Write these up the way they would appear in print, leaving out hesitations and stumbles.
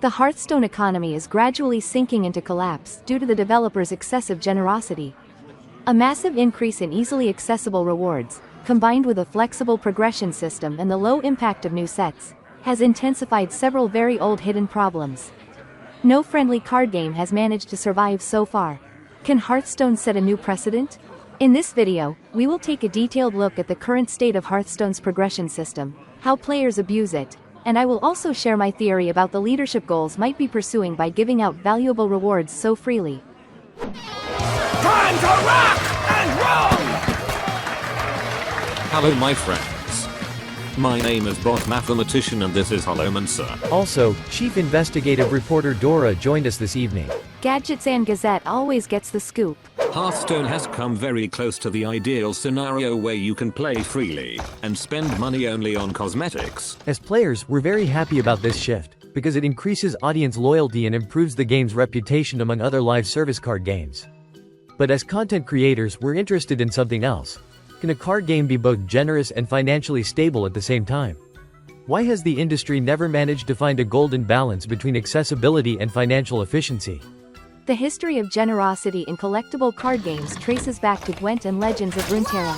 The Hearthstone economy is gradually sinking into collapse due to the developers' excessive generosity. A massive increase in easily accessible rewards, combined with a flexible progression system and the low impact of new sets, has intensified several very old hidden problems. No friendly card game has managed to survive so far. Can Hearthstone set a new precedent? In this video, we will take a detailed look at the current state of Hearthstone's progression system, how players abuse it, and I will also share my theory about the leadership goals might be pursuing by giving out valuable rewards so freely. Time to rock and roll! Hello my friends. My name is Bot Mathematician and this is Holomancer. Also, Chief Investigative Reporter Dora joined us this evening. Gadgets and Gazette always gets the scoop. Hearthstone has come very close to the ideal scenario where you can play freely and spend money only on cosmetics. As players, we're very happy about this shift, because it increases audience loyalty and improves the game's reputation among other live service card games. But as content creators, we're interested in something else. Can a card game be both generous and financially stable at the same time? Why has the industry never managed to find a golden balance between accessibility and financial efficiency? The history of generosity in collectible card games traces back to Gwent and Legends of Runeterra.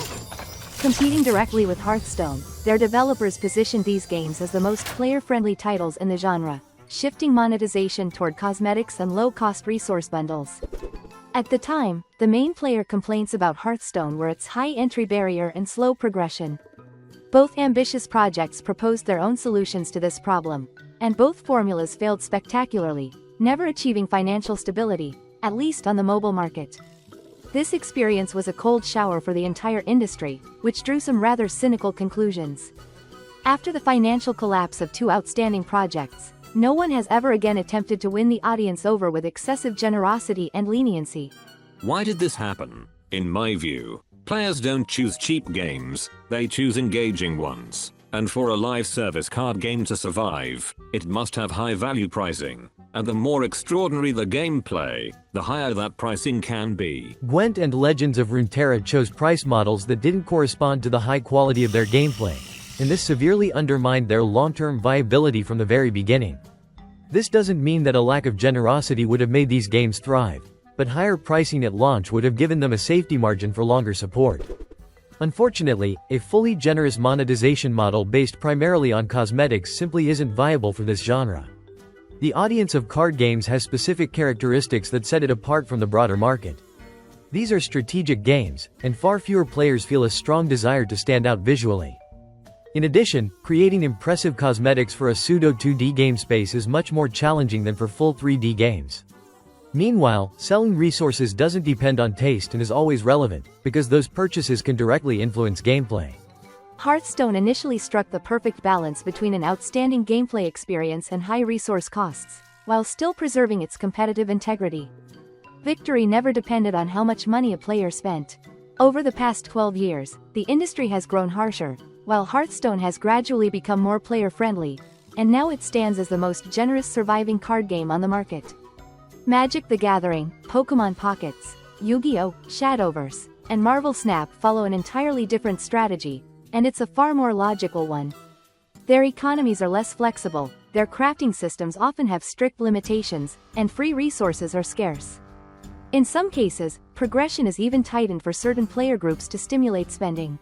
Competing directly with Hearthstone, their developers positioned these games as the most player-friendly titles in the genre, shifting monetization toward cosmetics and low-cost resource bundles. At the time, the main player complaints about Hearthstone were its high entry barrier and slow progression. Both ambitious projects proposed their own solutions to this problem, and both formulas failed spectacularly, never achieving financial stability, at least on the mobile market. This experience was a cold shower for the entire industry, which drew some rather cynical conclusions. After the financial collapse of two outstanding projects, no one has ever again attempted to win the audience over with excessive generosity and leniency. Why did this happen? In my view, players don't choose cheap games, they choose engaging ones. And for a live service card game to survive, it must have high value pricing. And the more extraordinary the gameplay, the higher that pricing can be. Gwent and Legends of Runeterra chose price models that didn't correspond to the high quality of their gameplay, and this severely undermined their long-term viability from the very beginning. This doesn't mean that a lack of generosity would have made these games thrive, but higher pricing at launch would have given them a safety margin for longer support. Unfortunately, a fully generous monetization model based primarily on cosmetics simply isn't viable for this genre. The audience of card games has specific characteristics that set it apart from the broader market. These are strategic games, and far fewer players feel a strong desire to stand out visually. In addition, creating impressive cosmetics for a pseudo 2D game space is much more challenging than for full 3D games. Meanwhile, selling resources doesn't depend on taste and is always relevant, because those purchases can directly influence gameplay. Hearthstone initially struck the perfect balance between an outstanding gameplay experience and high resource costs, while still preserving its competitive integrity. Victory never depended on how much money a player spent. Over the past 12 years, the industry has grown harsher, while Hearthstone has gradually become more player-friendly, and now it stands as the most generous surviving card game on the market. Magic: The Gathering, Pokémon Pockets, Yu-Gi-Oh!, Shadowverse, and Marvel Snap follow an entirely different strategy, and it's a far more logical one. Their economies are less flexible, their crafting systems often have strict limitations, and free resources are scarce. In some cases, progression is even tightened for certain player groups to stimulate spending.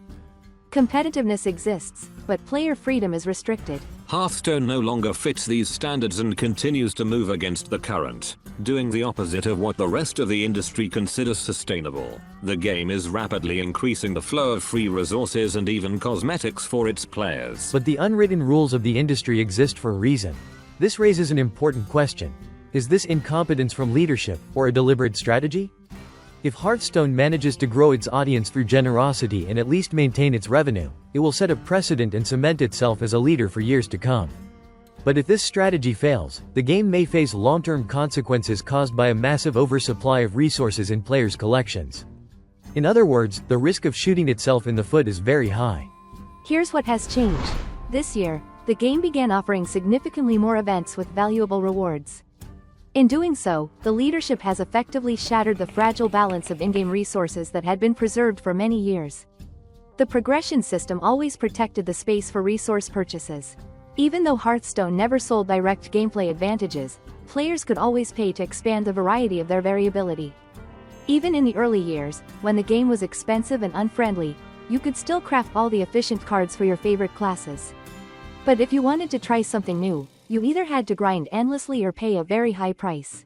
Competitiveness exists, but player freedom is restricted. Hearthstone no longer fits these standards and continues to move against the current, doing the opposite of what the rest of the industry considers sustainable. The game is rapidly increasing the flow of free resources and even cosmetics for its players. But the unwritten rules of the industry exist for a reason. This raises an important question. Is this incompetence from leadership, or a deliberate strategy? If Hearthstone manages to grow its audience through generosity and at least maintain its revenue, it will set a precedent and cement itself as a leader for years to come. But if this strategy fails, the game may face long-term consequences caused by a massive oversupply of resources in players' collections. In other words, the risk of shooting itself in the foot is very high. Here's what has changed. This year, the game began offering significantly more events with valuable rewards. In doing so, the leadership has effectively shattered the fragile balance of in-game resources that had been preserved for many years. The progression system always protected the space for resource purchases. Even though Hearthstone never sold direct gameplay advantages, players could always pay to expand the variety of their variability. Even in the early years, when the game was expensive and unfriendly, you could still craft all the efficient cards for your favorite classes. But if you wanted to try something new, you either had to grind endlessly or pay a very high price.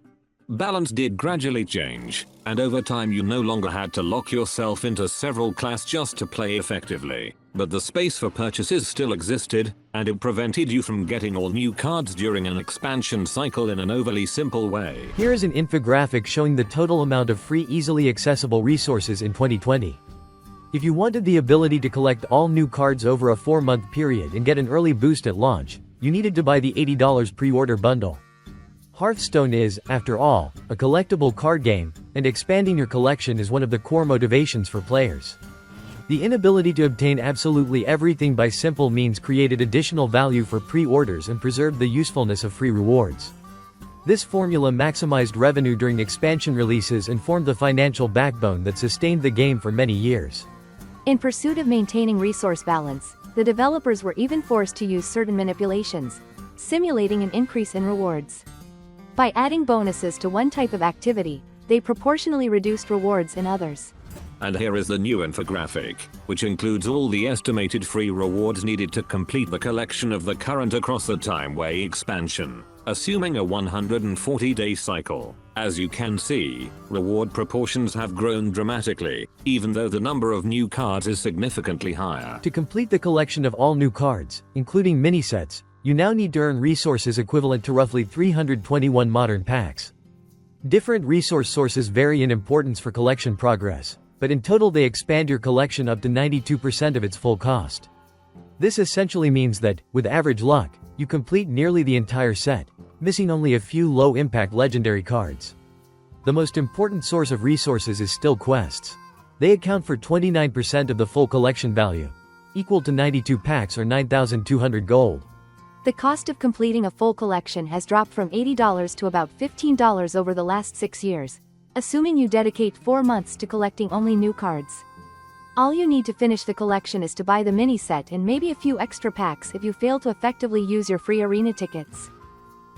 Balance did gradually change, and over time you no longer had to lock yourself into several classes just to play effectively, but the space for purchases still existed, and it prevented you from getting all new cards during an expansion cycle in an overly simple way. Here is an infographic showing the total amount of free easily accessible resources in 2020. If you wanted the ability to collect all new cards over a 4-month period and get an early boost at launch, you needed to buy the $80 pre-order bundle. Hearthstone is, after all, a collectible card game, and expanding your collection is one of the core motivations for players. The inability to obtain absolutely everything by simple means created additional value for pre-orders and preserved the usefulness of free rewards. This formula maximized revenue during expansion releases and formed the financial backbone that sustained the game for many years. In pursuit of maintaining resource balance, the developers were even forced to use certain manipulations, simulating an increase in rewards. By adding bonuses to one type of activity, they proportionally reduced rewards in others. And here is the new infographic, which includes all the estimated free rewards needed to complete the collection of the current Across the Time Way expansion, assuming a 140-day cycle. As you can see, reward proportions have grown dramatically, even though the number of new cards is significantly higher. To complete the collection of all new cards, including mini-sets, you now need to earn resources equivalent to roughly 321 modern packs. Different resource sources vary in importance for collection progress, but in total they expand your collection up to 92% of its full cost. This essentially means that, with average luck, you complete nearly the entire set, missing only a few low-impact legendary cards. The most important source of resources is still quests. They account for 29% of the full collection value, equal to 92 packs or 9,200 gold. The cost of completing a full collection has dropped from $80 to about $15 over the last 6 years, assuming you dedicate 4 months to collecting only new cards. All you need to finish the collection is to buy the mini set and maybe a few extra packs if you fail to effectively use your free arena tickets.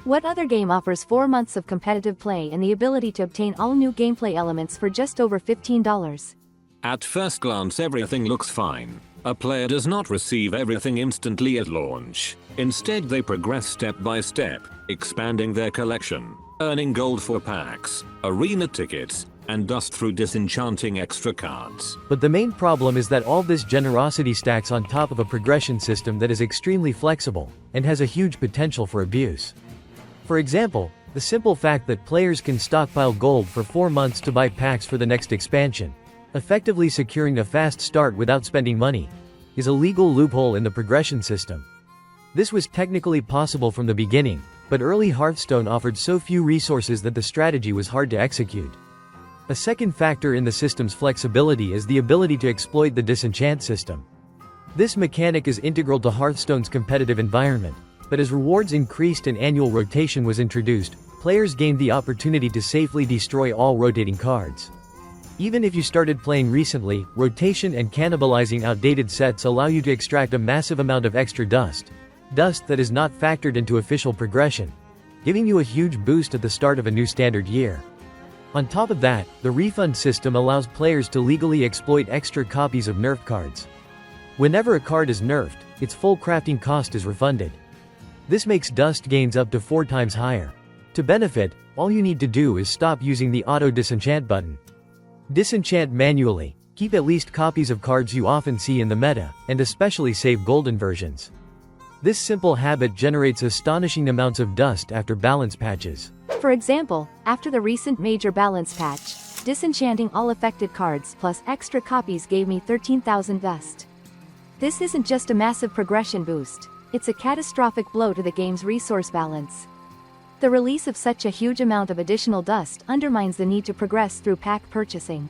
What other game offers 4 months of competitive play and the ability to obtain all new gameplay elements for just over $15? At first glance everything looks fine. A player does not receive everything instantly at launch. Instead they progress step by step, expanding their collection, earning gold for packs, arena tickets, and dust through disenchanting extra cards. But the main problem is that all this generosity stacks on top of a progression system that is extremely flexible, and has a huge potential for abuse. For example, the simple fact that players can stockpile gold for 4 months to buy packs for the next expansion, effectively securing a fast start without spending money, is a legal loophole in the progression system. This was technically possible from the beginning, but early Hearthstone offered so few resources that the strategy was hard to execute. A second factor in the system's flexibility is the ability to exploit the disenchant system. This mechanic is integral to Hearthstone's competitive environment, but as rewards increased and annual rotation was introduced, players gained the opportunity to safely destroy all rotating cards. Even if you started playing recently, rotation and cannibalizing outdated sets allow you to extract a massive amount of extra dust that is not factored into official progression, giving you a huge boost at the start of a new standard year. On top of that, the refund system allows players to legally exploit extra copies of nerfed cards. Whenever a card is nerfed, its full crafting cost is refunded. This makes dust gains up to 4 times higher. To benefit, all you need to do is stop using the auto disenchant button. Disenchant manually, keep at least copies of cards you often see in the meta, and especially save golden versions. This simple habit generates astonishing amounts of dust after balance patches. For example, after the recent major balance patch, disenchanting all affected cards plus extra copies gave me 13,000 dust. This isn't just a massive progression boost, it's a catastrophic blow to the game's resource balance. The release of such a huge amount of additional dust undermines the need to progress through pack purchasing.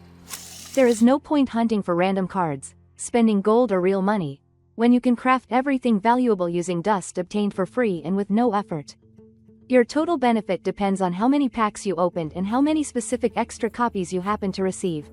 There is no point hunting for random cards, spending gold or real money, when you can craft everything valuable using dust obtained for free and with no effort. Your total benefit depends on how many packs you opened and how many specific extra copies you happen to receive.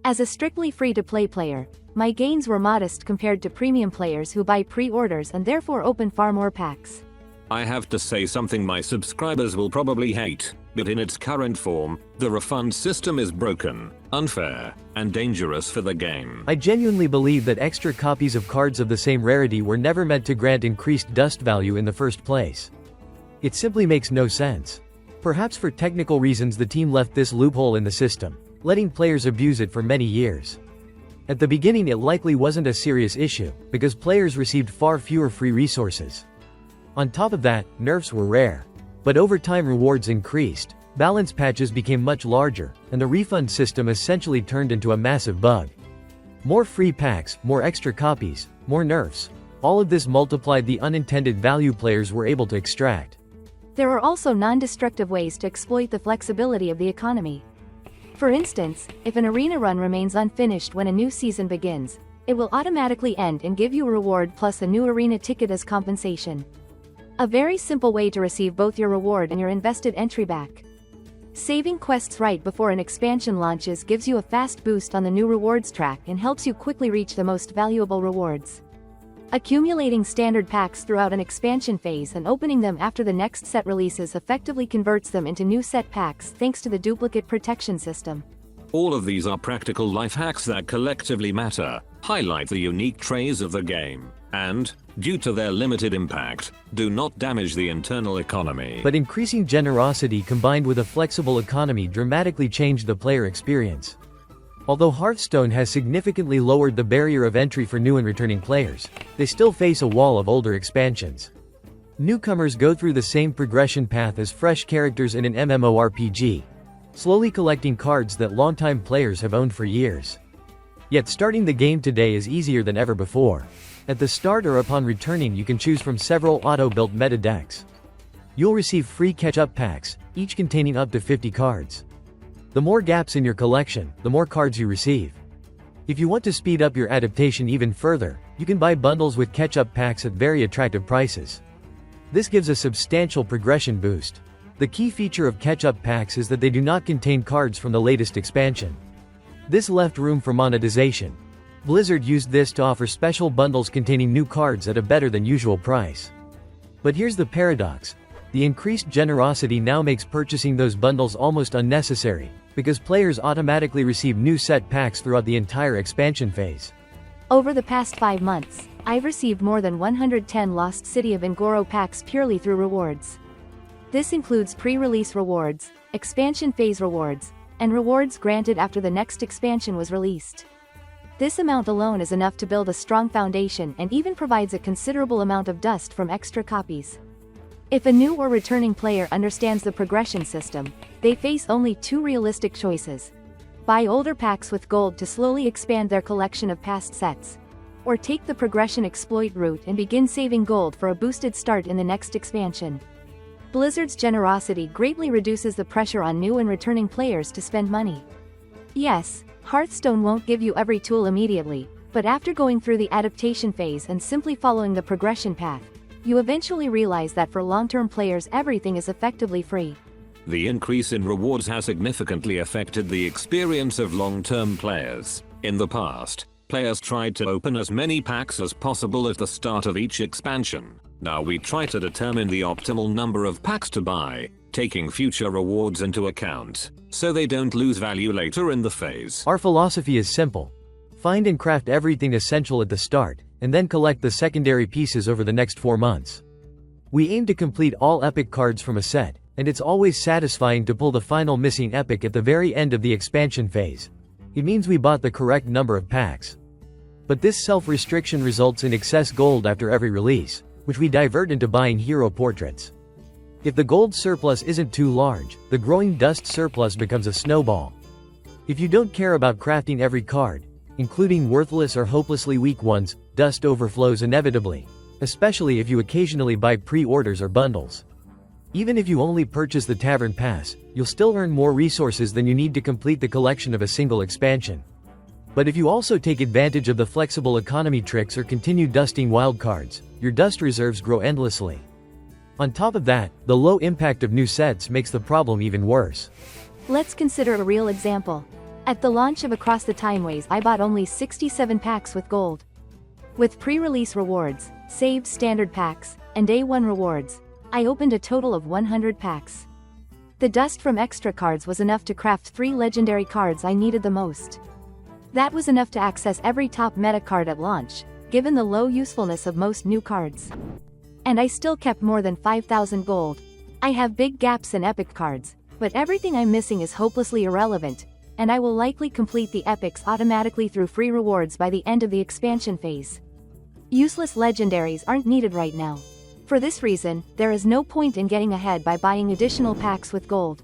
As a strictly free-to-play player, My gains were modest compared to premium players who buy pre-orders and therefore open far more packs. I have to say something my subscribers will probably hate, but in its current form, the refund system is broken, unfair, and dangerous for the game. I genuinely believe that extra copies of cards of the same rarity were never meant to grant increased dust value in the first place. It simply makes no sense. Perhaps for technical reasons the team left this loophole in the system, letting players abuse it for many years. At the beginning it likely wasn't a serious issue, because players received far fewer free resources. On top of that, nerfs were rare. But over time rewards increased, balance patches became much larger, and the refund system essentially turned into a massive bug. More free packs, more extra copies, more nerfs. All of this multiplied the unintended value players were able to extract. There are also non-destructive ways to exploit the flexibility of the economy. For instance, if an arena run remains unfinished when a new season begins, it will automatically end and give you a reward plus a new arena ticket as compensation. A very simple way to receive both your reward and your invested entry back. Saving quests right before an expansion launches gives you a fast boost on the new rewards track and helps you quickly reach the most valuable rewards. Accumulating standard packs throughout an expansion phase and opening them after the next set releases effectively converts them into new set packs thanks to the duplicate protection system. All of these are practical life hacks that collectively matter, highlight the unique traits of the game, and, due to their limited impact, do not damage the internal economy. But increasing generosity combined with a flexible economy dramatically changed the player experience. Although Hearthstone has significantly lowered the barrier of entry for new and returning players, they still face a wall of older expansions. Newcomers go through the same progression path as fresh characters in an MMORPG, slowly collecting cards that longtime players have owned for years. Yet starting the game today is easier than ever before. At the start or upon returning you can choose from several auto-built meta decks. You'll receive free catch-up packs, each containing up to 50 cards. The more gaps in your collection, the more cards you receive. If you want to speed up your adaptation even further, you can buy bundles with catch-up packs at very attractive prices. This gives a substantial progression boost. The key feature of catch-up packs is that they do not contain cards from the latest expansion. This left room for monetization. Blizzard used this to offer special bundles containing new cards at a better than usual price. But here's the paradox. The increased generosity now makes purchasing those bundles almost unnecessary, because players automatically receive new set packs throughout the entire expansion phase. Over the past 5 months, I've received more than 110 Lost City of Ngoro packs purely through rewards. This includes pre-release rewards, expansion phase rewards, and rewards granted after the next expansion was released. This amount alone is enough to build a strong foundation and even provides a considerable amount of dust from extra copies. If a new or returning player understands the progression system, they face only 2 realistic choices. Buy older packs with gold to slowly expand their collection of past sets, or take the progression exploit route and begin saving gold for a boosted start in the next expansion. Blizzard's generosity greatly reduces the pressure on new and returning players to spend money. Yes, Hearthstone won't give you every tool immediately, but after going through the adaptation phase and simply following the progression path, you eventually realize that for long-term players everything is effectively free. The increase in rewards has significantly affected the experience of long-term players. In the past, players tried to open as many packs as possible at the start of each expansion. Now we try to determine the optimal number of packs to buy, taking future rewards into account, so they don't lose value later in the phase. Our philosophy is simple. Find and craft everything essential at the start, and then collect the secondary pieces over the next 4 months. We aim to complete all epic cards from a set, and it's always satisfying to pull the final missing epic at the very end of the expansion phase. It means we bought the correct number of packs. But this self-restriction results in excess gold after every release, which we divert into buying hero portraits. If the gold surplus isn't too large, the growing dust surplus becomes a snowball. If you don't care about crafting every card, including worthless or hopelessly weak ones, dust overflows inevitably, especially if you occasionally buy pre-orders or bundles. Even if you only purchase the Tavern Pass, you'll still earn more resources than you need to complete the collection of a single expansion. But if you also take advantage of the flexible economy tricks or continue dusting wildcards, your dust reserves grow endlessly. On top of that, the low impact of new sets makes the problem even worse. Let's consider a real example. At the launch of Across the Timeways, I bought only 67 packs with gold. With pre-release rewards, saved standard packs, and day 1 rewards, I opened a total of 100 packs. The dust from extra cards was enough to craft 3 legendary cards I needed the most. That was enough to access every top meta card at launch, given the low usefulness of most new cards. And I still kept more than 5,000 gold. I have big gaps in epic cards, but everything I'm missing is hopelessly irrelevant, and I will likely complete the epics automatically through free rewards by the end of the expansion phase. Useless legendaries aren't needed right now. For this reason, there is no point in getting ahead by buying additional packs with gold.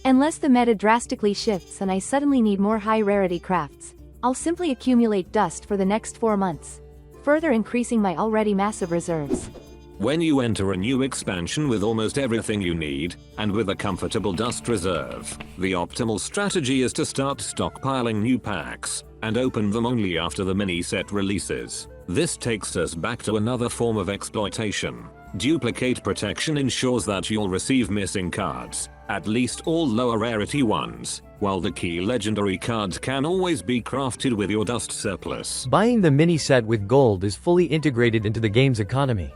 Unless the meta drastically shifts and I suddenly need more high-rarity crafts, I'll simply accumulate dust for the next 4 months, further increasing my already massive reserves. When you enter a new expansion with almost everything you need, and with a comfortable dust reserve, the optimal strategy is to start stockpiling new packs, and open them only after the mini-set releases. This takes us back to another form of exploitation. Duplicate protection ensures that you'll receive missing cards, at least all lower rarity ones, while the key legendary cards can always be crafted with your dust surplus. Buying the mini-set with gold is fully integrated into the game's economy.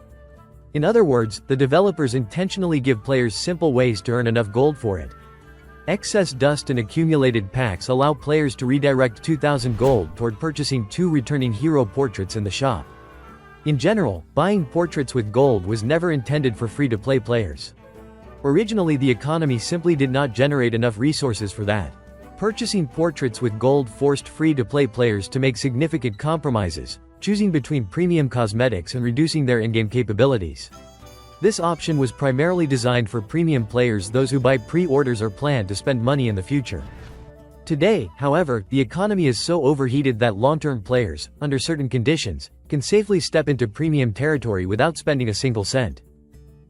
In other words, the developers intentionally give players simple ways to earn enough gold for it. Excess dust and accumulated packs allow players to redirect 2,000 gold toward purchasing 2 returning hero portraits in the shop. In general, buying portraits with gold was never intended for free-to-play players. Originally, the economy simply did not generate enough resources for that. Purchasing portraits with gold forced free-to-play players to make significant compromises, choosing between premium cosmetics and reducing their in-game capabilities. This option was primarily designed for premium players, those who buy pre-orders or plan to spend money in the future. Today, however, the economy is so overheated that long-term players, under certain conditions, can safely step into premium territory without spending a single cent.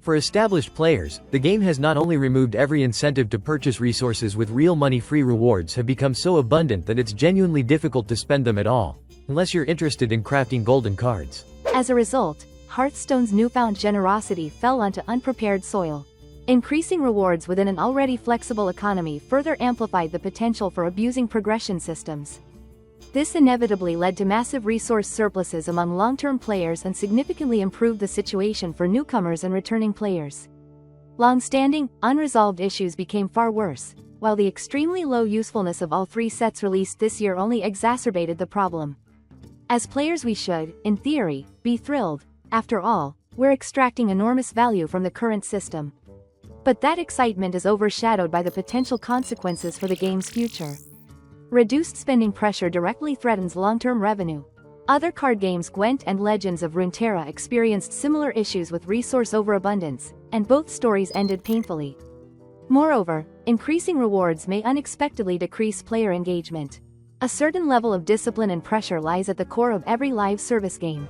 For established players, the game has not only removed every incentive to purchase resources with real money. Free rewards have become so abundant that it's genuinely difficult to spend them at all, unless you're interested in crafting golden cards. As a result, Hearthstone's newfound generosity fell onto unprepared soil. Increasing rewards within an already flexible economy further amplified the potential for abusing progression systems. This inevitably led to massive resource surpluses among long-term players and significantly improved the situation for newcomers and returning players. Long-standing, unresolved issues became far worse, while the extremely low usefulness of all 3 sets released this year only exacerbated the problem. As players, we should, in theory, be thrilled. After all, we're extracting enormous value from the current system. But that excitement is overshadowed by the potential consequences for the game's future. Reduced spending pressure directly threatens long-term revenue. Other card games, Gwent and Legends of Runeterra, experienced similar issues with resource overabundance, and both stories ended painfully. Moreover, increasing rewards may unexpectedly decrease player engagement. A certain level of discipline and pressure lies at the core of every live service game.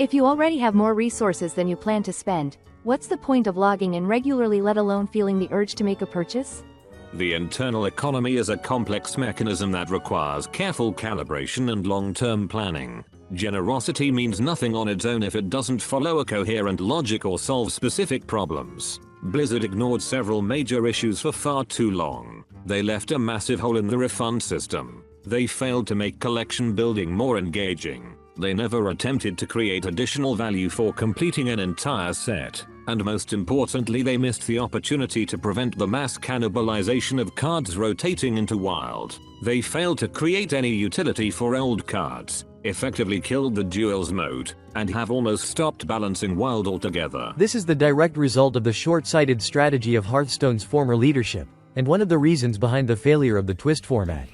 If you already have more resources than you plan to spend, what's the point of logging in regularly, let alone feeling the urge to make a purchase? The internal economy is a complex mechanism that requires careful calibration and long-term planning. Generosity means nothing on its own if it doesn't follow a coherent logic or solve specific problems. Blizzard ignored several major issues for far too long. They left a massive hole in the refund system. They failed to make collection building more engaging. They never attempted to create additional value for completing an entire set. And most importantly, they missed the opportunity to prevent the mass cannibalization of cards rotating into wild. They failed to create any utility for old cards, effectively killed the duels mode, and have almost stopped balancing wild altogether. This is the direct result of the short-sighted strategy of Hearthstone's former leadership, and one of the reasons behind the failure of the twist format.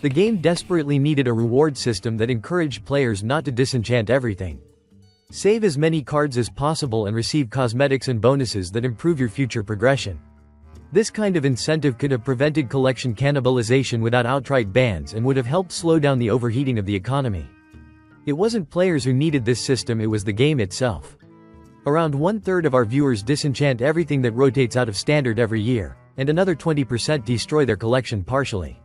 The game desperately needed a reward system that encouraged players not to disenchant everything. Save as many cards as possible and receive cosmetics and bonuses that improve your future progression. This kind of incentive could have prevented collection cannibalization without outright bans and would have helped slow down the overheating of the economy. It wasn't players who needed this system, it was the game itself. Around 1/3 of our viewers disenchant everything that rotates out of standard every year, and another 20% destroy their collection partially.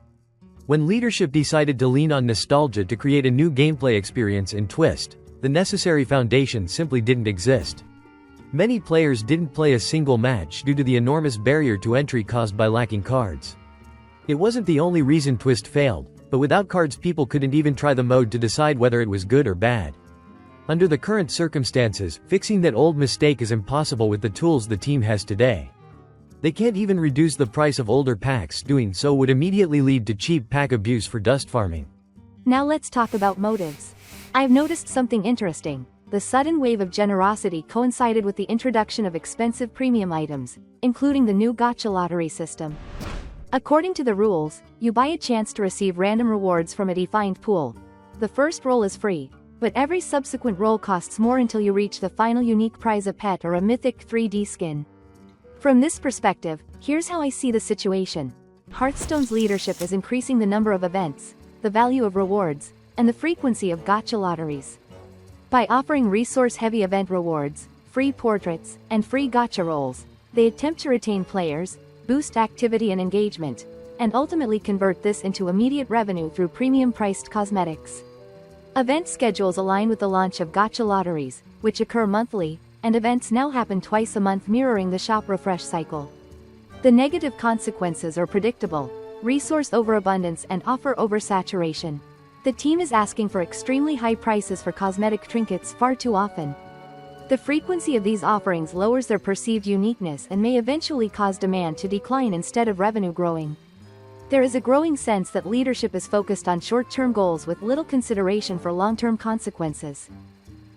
When leadership decided to lean on nostalgia to create a new gameplay experience in Twist, the necessary foundation simply didn't exist. Many players didn't play a single match due to the enormous barrier to entry caused by lacking cards. It wasn't the only reason Twist failed, but without cards people couldn't even try the mode to decide whether it was good or bad. Under the current circumstances, fixing that old mistake is impossible with the tools the team has today. They can't even reduce the price of older packs, doing so would immediately lead to cheap pack abuse for dust farming. Now let's talk about motives. I've noticed something interesting. The sudden wave of generosity coincided with the introduction of expensive premium items, including the new gacha lottery system. According to the rules, you buy a chance to receive random rewards from a defined pool. The first roll is free, but every subsequent roll costs more until you reach the final unique prize, a pet or a mythic 3D skin. From this perspective, here's how I see the situation. Hearthstone's leadership is increasing the number of events, the value of rewards, and the frequency of gacha lotteries. By offering resource-heavy event rewards, free portraits, and free gacha rolls, they attempt to retain players, boost activity and engagement, and ultimately convert this into immediate revenue through premium-priced cosmetics. Event schedules align with the launch of gacha lotteries, which occur monthly, and events now happen twice a month, mirroring the shop refresh cycle. The negative consequences are predictable: resource overabundance and offer oversaturation. The team is asking for extremely high prices for cosmetic trinkets far too often. The frequency of these offerings lowers their perceived uniqueness and may eventually cause demand to decline instead of revenue growing. There is a growing sense that leadership is focused on short-term goals with little consideration for long-term consequences.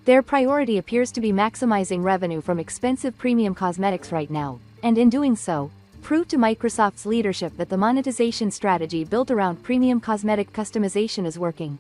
Their priority appears to be maximizing revenue from expensive premium cosmetics right now, and in doing so, prove to Microsoft's leadership that the monetization strategy built around premium cosmetic customization is working.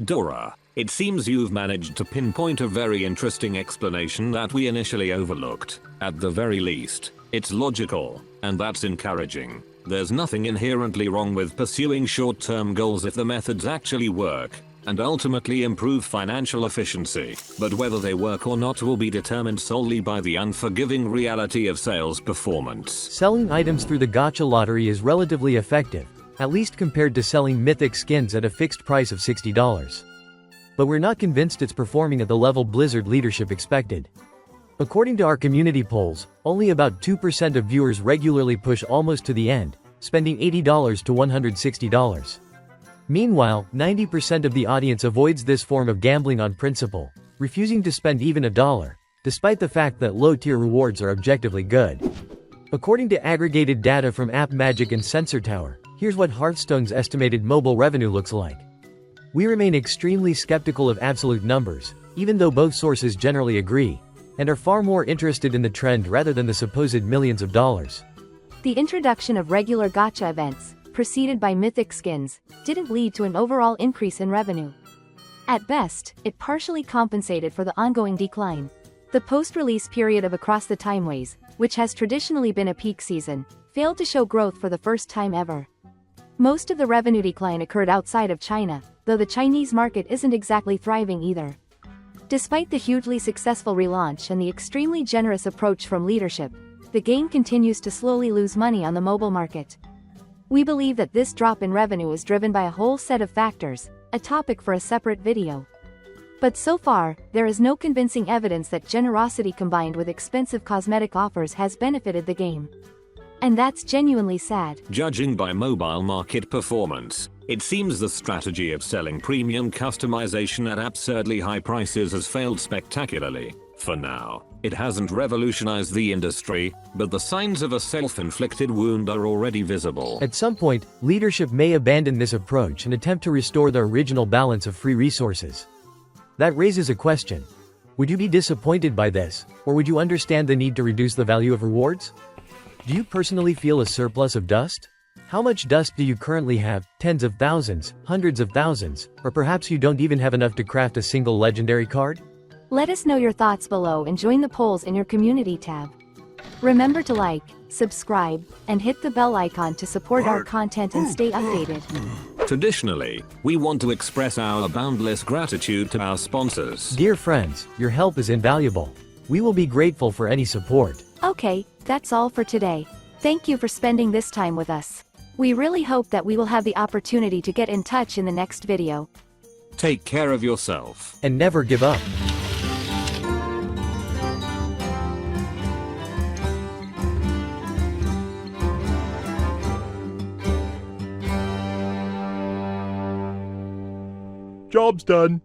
Dora, it seems you've managed to pinpoint a very interesting explanation that we initially overlooked. At the very least, it's logical, and that's encouraging. There's nothing inherently wrong with pursuing short-term goals if the methods actually work, and ultimately improve financial efficiency, but whether they work or not will be determined solely by the unforgiving reality of sales performance. Selling items through the gacha lottery is relatively effective, at least compared to selling mythic skins at a fixed price of $60. But we're not convinced it's performing at the level Blizzard leadership expected. According to our community polls, only about 2% of viewers regularly push almost to the end, spending $80 to $160. Meanwhile, 90% of the audience avoids this form of gambling on principle, refusing to spend even $1, despite the fact that low-tier rewards are objectively good. According to aggregated data from App Magic and Sensor Tower, here's what Hearthstone's estimated mobile revenue looks like. We remain extremely skeptical of absolute numbers, even though both sources generally agree, and are far more interested in the trend rather than the supposed millions of dollars. The introduction of regular gacha events, preceded by mythic skins, didn't lead to an overall increase in revenue. At best, it partially compensated for the ongoing decline. The post-release period of Across the Timeways, which has traditionally been a peak season, failed to show growth for the first time ever. Most of the revenue decline occurred outside of China, though the Chinese market isn't exactly thriving either. Despite the hugely successful relaunch and the extremely generous approach from leadership, the game continues to slowly lose money on the mobile market. We believe that this drop in revenue is driven by a whole set of factors, a topic for a separate video. But so far, there is no convincing evidence that generosity combined with expensive cosmetic offers has benefited the game. And that's genuinely sad. Judging by mobile market performance, it seems the strategy of selling premium customization at absurdly high prices has failed spectacularly. For now, it hasn't revolutionized the industry, but the signs of a self-inflicted wound are already visible. At some point, leadership may abandon this approach and attempt to restore the original balance of free resources. That raises a question. Would you be disappointed by this, or would you understand the need to reduce the value of rewards? Do you personally feel a surplus of dust? How much dust do you currently have? Tens of thousands, hundreds of thousands, or perhaps you don't even have enough to craft a single legendary card? Let us know your thoughts below and join the polls in your community tab. Remember to like, subscribe, and hit the bell icon to support our content and stay updated. Traditionally, we want to express our boundless gratitude to our sponsors. Dear friends, your help is invaluable. We will be grateful for any support. Okay, that's all for today. Thank you for spending this time with us. We really hope that we will have the opportunity to get in touch in the next video. Take care of yourself. And never give up. Job's done.